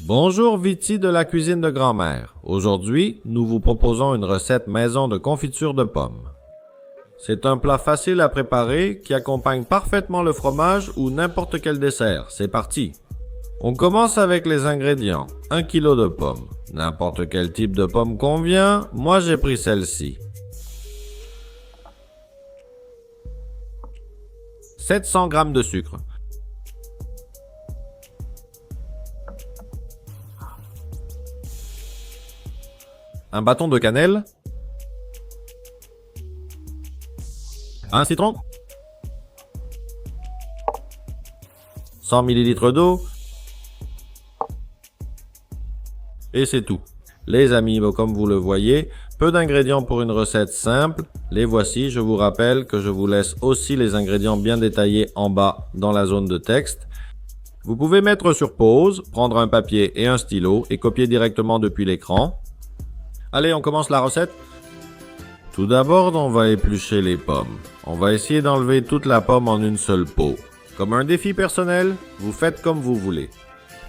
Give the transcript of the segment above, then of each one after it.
Bonjour Viti de la cuisine de grand-mère. Aujourd'hui, nous vous proposons une recette maison de confiture de pommes. C'est un plat facile à préparer qui accompagne parfaitement le fromage ou n'importe quel dessert. C'est parti! On commence avec les ingrédients. 1 kg de pommes. N'importe quel type de pomme convient, moi j'ai pris celle-ci. 700 g de sucre. Un bâton de cannelle. Un citron. 100 ml d'eau. Et c'est tout. Les amis, comme vous le voyez, peu d'ingrédients pour une recette simple. Les voici, je vous rappelle que je vous laisse aussi les ingrédients bien détaillés en bas dans la zone de texte. Vous pouvez mettre sur pause, prendre un papier et un stylo et copier directement depuis l'écran. Allez, on commence la recette. Tout d'abord, on va éplucher les pommes. On va essayer d'enlever toute la pomme en une seule peau. Comme un défi personnel, vous faites comme vous voulez.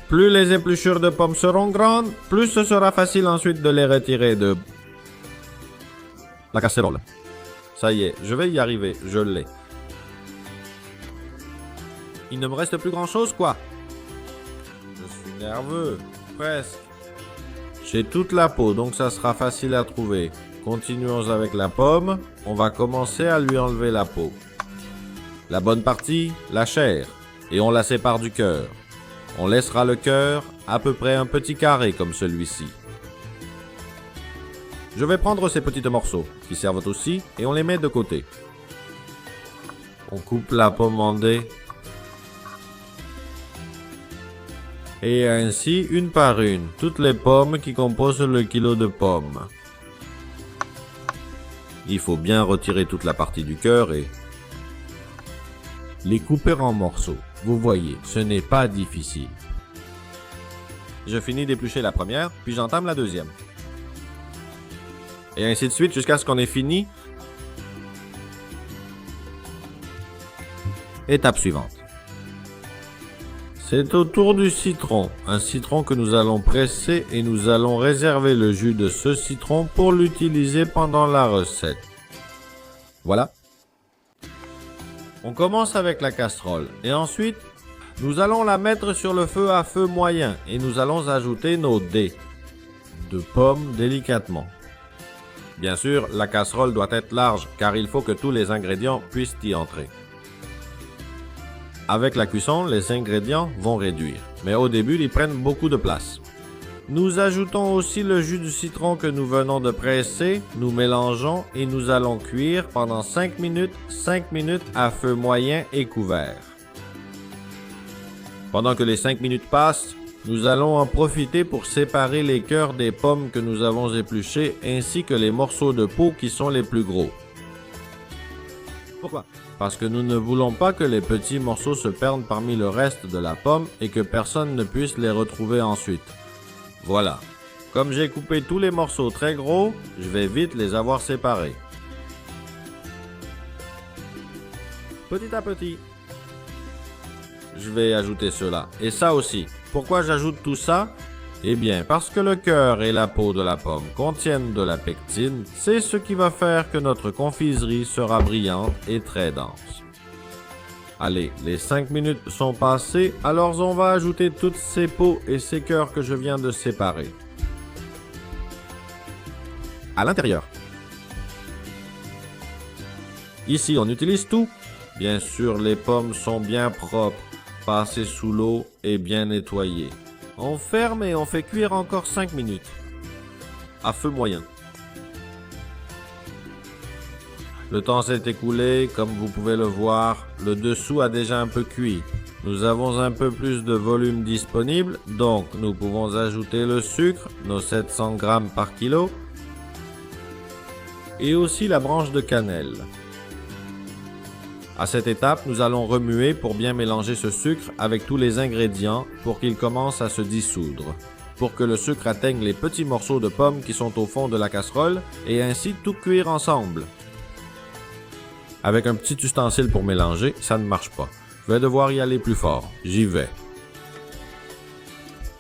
Plus les épluchures de pommes seront grandes, plus ce sera facile ensuite de les retirer de la casserole. Ça y est, je vais y arriver, je l'ai. Il ne me reste plus grand-chose, quoi. Je suis nerveux, presque. J'ai toute la peau, donc ça sera facile à trouver. Continuons avec la pomme. On va commencer à lui enlever la peau. La bonne partie, la chair. Et on la sépare du cœur. On laissera le cœur à peu près un petit carré comme celui-ci. Je vais prendre ces petits morceaux, qui servent aussi, et on les met de côté. On coupe la pomme en dés. Et ainsi, une par une, toutes les pommes qui composent le kilo de pommes. Il faut bien retirer toute la partie du cœur et les couper en morceaux. Vous voyez, ce n'est pas difficile. Je finis d'éplucher la première, puis j'entame la deuxième. Et ainsi de suite jusqu'à ce qu'on ait fini. Étape suivante. C'est au tour du citron, un citron que nous allons presser et nous allons réserver le jus de ce citron pour l'utiliser pendant la recette. Voilà. On commence avec la casserole et ensuite, nous allons la mettre sur le feu à feu moyen et nous allons ajouter nos dés de pommes délicatement. Bien sûr, la casserole doit être large car il faut que tous les ingrédients puissent y entrer. Avec la cuisson, les ingrédients vont réduire, mais au début, ils prennent beaucoup de place. Nous ajoutons aussi le jus du citron que nous venons de presser, nous mélangeons et nous allons cuire pendant 5 minutes à feu moyen et couvert. Pendant que les 5 minutes passent, nous allons en profiter pour séparer les cœurs des pommes que nous avons épluchées ainsi que les morceaux de peau qui sont les plus gros. Pourquoi ? Parce que nous ne voulons pas que les petits morceaux se perdent parmi le reste de la pomme et que personne ne puisse les retrouver ensuite. Voilà. Comme j'ai coupé tous les morceaux très gros, je vais vite les avoir séparés. Petit à petit. Je vais ajouter cela. Et ça aussi. Pourquoi j'ajoute tout ça ? Eh bien, parce que le cœur et la peau de la pomme contiennent de la pectine, c'est ce qui va faire que notre confiserie sera brillante et très dense. Allez, les 5 minutes sont passées, alors on va ajouter toutes ces peaux et ces cœurs que je viens de séparer. À l'intérieur. Ici, on utilise tout. Bien sûr, les pommes sont bien propres, passées sous l'eau et bien nettoyées. On ferme et on fait cuire encore 5 minutes, à feu moyen. Le temps s'est écoulé, comme vous pouvez le voir, le dessous a déjà un peu cuit. Nous avons un peu plus de volume disponible, donc nous pouvons ajouter le sucre, nos 700 g par kilo, et aussi la branche de cannelle. À cette étape, nous allons remuer pour bien mélanger ce sucre avec tous les ingrédients pour qu'il commence à se dissoudre, pour que le sucre atteigne les petits morceaux de pommes qui sont au fond de la casserole et ainsi tout cuire ensemble. Avec un petit ustensile pour mélanger, ça ne marche pas. Je vais devoir y aller plus fort. J'y vais.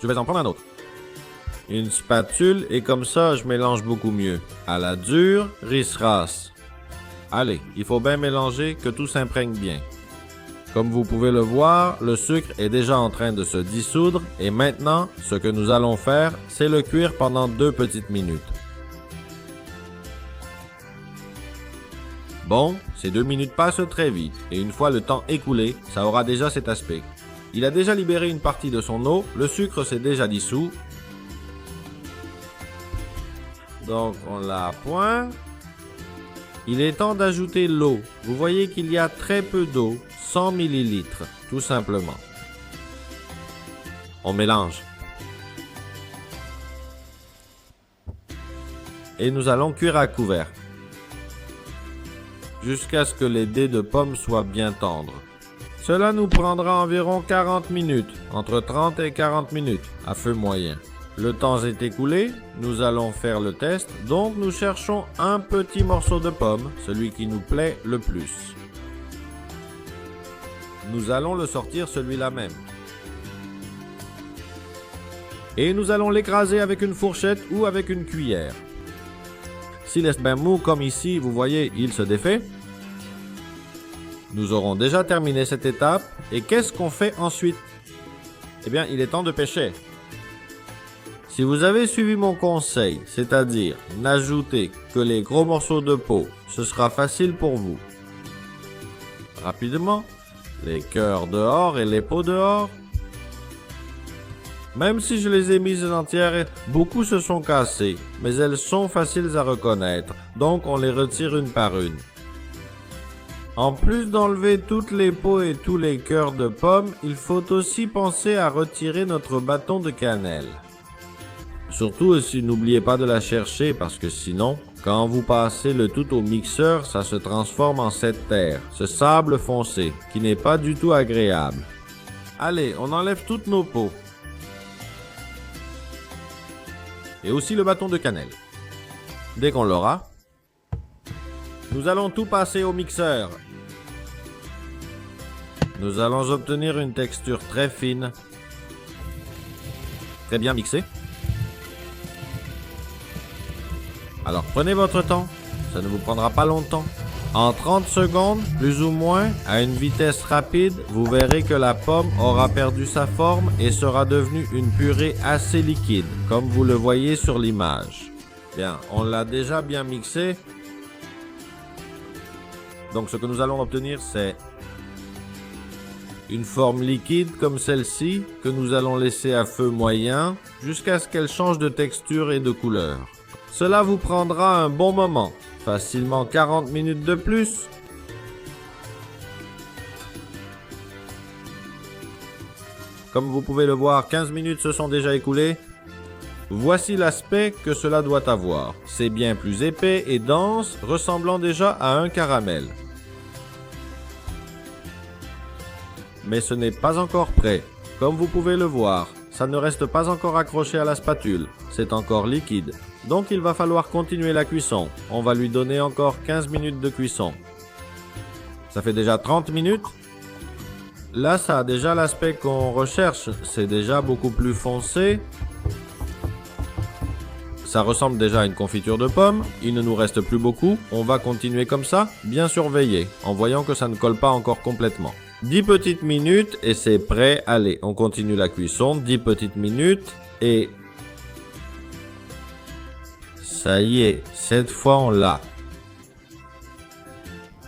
Je vais en prendre un autre. Une spatule et comme ça, je mélange beaucoup mieux. À la dure, rice-race. Allez, il faut bien mélanger, que tout s'imprègne bien. Comme vous pouvez le voir, le sucre est déjà en train de se dissoudre et maintenant, ce que nous allons faire, c'est le cuire pendant 2 petites minutes. Bon, ces 2 minutes passent très vite et une fois le temps écoulé, ça aura déjà cet aspect. Il a déjà libéré une partie de son eau, le sucre s'est déjà dissous. Donc on l'a à point. Il est temps d'ajouter l'eau. Vous voyez qu'il y a très peu d'eau, 100 ml, tout simplement. On mélange. Et nous allons cuire à couvert. Jusqu'à ce que les dés de pommes soient bien tendres. Cela nous prendra environ 40 minutes, entre 30 et 40 minutes, à feu moyen. Le temps est écoulé, nous allons faire le test, donc nous cherchons un petit morceau de pomme, celui qui nous plaît le plus. Nous allons le sortir celui-là même. Et nous allons l'écraser avec une fourchette ou avec une cuillère. S'il est bien mou comme ici, vous voyez, il se défait. Nous aurons déjà terminé cette étape, et qu'est-ce qu'on fait ensuite? Eh bien, il est temps de pêcher. Si vous avez suivi mon conseil, c'est-à-dire n'ajouter que les gros morceaux de peau, ce sera facile pour vous. Rapidement, les cœurs dehors et les peaux dehors. Même si je les ai mises entières, beaucoup se sont cassées, mais elles sont faciles à reconnaître, donc on les retire une par une. En plus d'enlever toutes les peaux et tous les cœurs de pommes, il faut aussi penser à retirer notre bâton de cannelle. Surtout aussi, n'oubliez pas de la chercher parce que sinon, quand vous passez le tout au mixeur, ça se transforme en cette terre, ce sable foncé, qui n'est pas du tout agréable. Allez, on enlève toutes nos peaux. Et aussi le bâton de cannelle. Dès qu'on l'aura, nous allons tout passer au mixeur. Nous allons obtenir une texture très fine, très bien mixée. Alors prenez votre temps, ça ne vous prendra pas longtemps. En 30 secondes, plus ou moins, à une vitesse rapide, vous verrez que la pomme aura perdu sa forme et sera devenue une purée assez liquide, comme vous le voyez sur l'image. Bien, on l'a déjà bien mixé. Donc ce que nous allons obtenir, c'est une forme liquide comme celle-ci, que nous allons laisser à feu moyen, jusqu'à ce qu'elle change de texture et de couleur. Cela vous prendra un bon moment, facilement 40 minutes de plus. Comme vous pouvez le voir, 15 minutes se sont déjà écoulées. Voici l'aspect que cela doit avoir. C'est bien plus épais et dense, ressemblant déjà à un caramel. Mais ce n'est pas encore prêt. Comme vous pouvez le voir, ça ne reste pas encore accroché à la spatule. C'est encore liquide. Donc il va falloir continuer la cuisson. On va lui donner encore 15 minutes de cuisson. Ça fait déjà 30 minutes. Là, ça a déjà l'aspect qu'on recherche. C'est déjà beaucoup plus foncé. Ça ressemble déjà à une confiture de pommes. Il ne nous reste plus beaucoup. On va continuer comme ça, bien surveiller, en voyant que ça ne colle pas encore complètement. 10 petites minutes et c'est prêt. Allez, on continue la cuisson. 10 petites minutes et... ça y est, cette fois on l'a.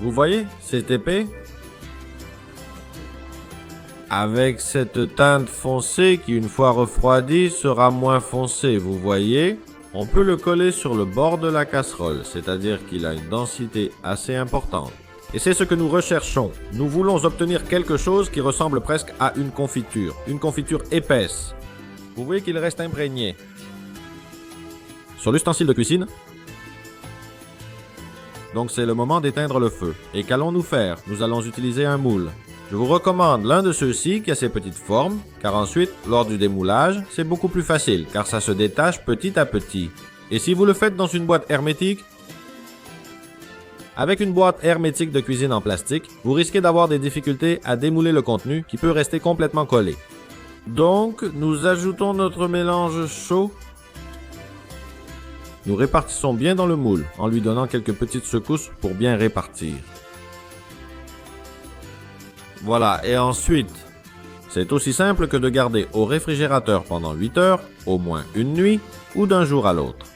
Vous voyez, c'est épais. Avec cette teinte foncée qui, une fois refroidie, sera moins foncée, vous voyez. On peut le coller sur le bord de la casserole, c'est-à-dire qu'il a une densité assez importante. Et c'est ce que nous recherchons. Nous voulons obtenir quelque chose qui ressemble presque à une confiture épaisse. Vous voyez qu'il reste imprégné. Sur l'ustensile de cuisine, donc c'est le moment d'éteindre le feu. Et qu'allons-nous faire? Nous allons utiliser un moule. Je vous recommande l'un de ceux-ci qui a ces petites formes, car ensuite, lors du démoulage, c'est beaucoup plus facile, car ça se détache petit à petit. Et si vous le faites dans une boîte hermétique, avec une boîte hermétique de cuisine en plastique, vous risquez d'avoir des difficultés à démouler le contenu qui peut rester complètement collé. Donc, nous ajoutons notre mélange chaud. Nous répartissons bien dans le moule, en lui donnant quelques petites secousses pour bien répartir. Voilà, et ensuite, c'est aussi simple que de garder au réfrigérateur pendant 8 heures, au moins une nuit, ou d'un jour à l'autre.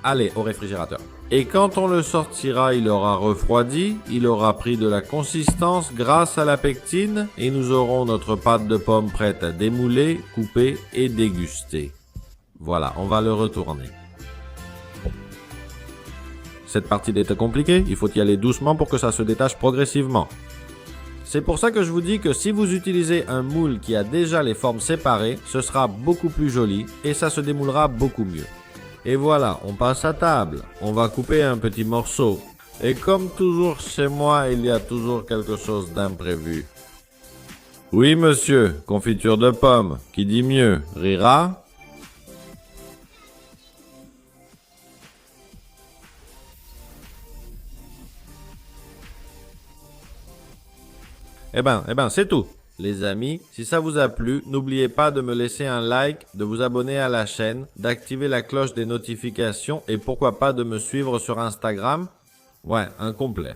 Allez, au réfrigérateur. Et quand on le sortira, il aura refroidi, il aura pris de la consistance grâce à la pectine, et nous aurons notre pâte de pomme prête à démouler, couper et déguster. Voilà, on va le retourner. Cette partie était compliquée, il faut y aller doucement pour que ça se détache progressivement. C'est pour ça que je vous dis que si vous utilisez un moule qui a déjà les formes séparées, ce sera beaucoup plus joli et ça se démoulera beaucoup mieux. Et voilà, on passe à table. On va couper un petit morceau. Et comme toujours chez moi, il y a toujours quelque chose d'imprévu. Oui, monsieur, confiture de pommes. Qui dit mieux, rira. Eh ben, c'est tout. Les amis, si ça vous a plu, n'oubliez pas de me laisser un like, de vous abonner à la chaîne, d'activer la cloche des notifications et pourquoi pas de me suivre sur Instagram. Ouais, un complet.